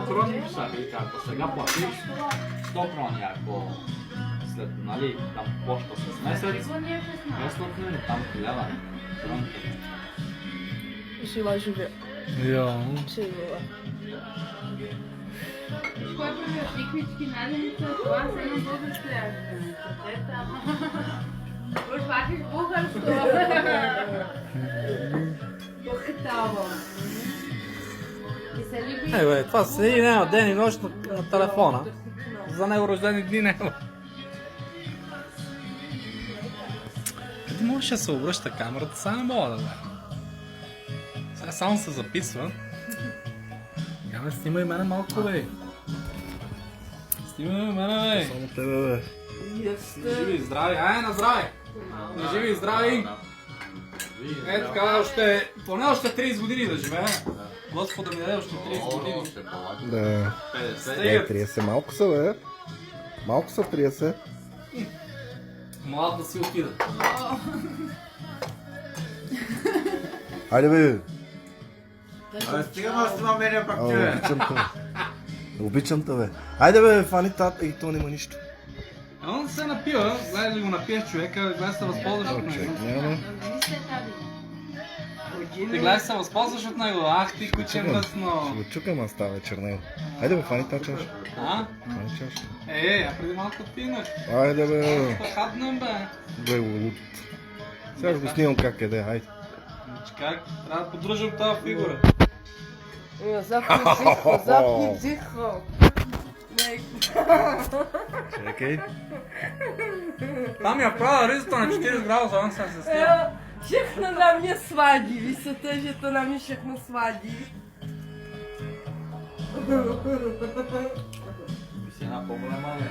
кроничари, ако сега платиш 100 крони, ако след, нали, там почта с месец, 500, там 1000 кронки. Je vais jouer. Ja. Je vais. Кой прави пикнички, наденица, това са едно българско ядене. Уж хватиш българско. Похитава. Бе, това седи няма ден и нощ на телефона. За него рождени дни няма. Ти можеш да се обръща камерата, сега не мога да бе. Сега само се записва. Ме снимай мене малко, бе. Снимай мене, бе. Само тебе, бе. Живи и здрави, ай на здраве! Живи и здрави! Е така, поне още 30 години да живее. Господа ми даде още 30 години. Да. 30. Малко са, бе. Малко са 30. Млад да си отида. Хайде, бе. Стигаме с това мене пак, че. Обичам те. Обичам те, бе. Хайде, бе, фани тата и то няма нищо. Он да се напива, гледай да го напиеш човека, гледай да се възползваш от него. Човек, няма. Ти гледай да се възползваш от него, ах ти куче Ще мръсно. го чукам аз тази вечер него. Хайде, бе, фани тази чаша. А? Фани чаша. А преди малко пинах. Хайде, бе. Ще хаднем, бе. Бе, лут. Сега ще го снимам как еде, хайде. Значи как? Трябва да поддържам тази фигура. Запни тихо. Чекай. Там я правя ризата на 40 градуса, он се сестия. Všechno na mě svádí, víš co to je, že to na mě všechno svádí. Би си една по-голяма, бе.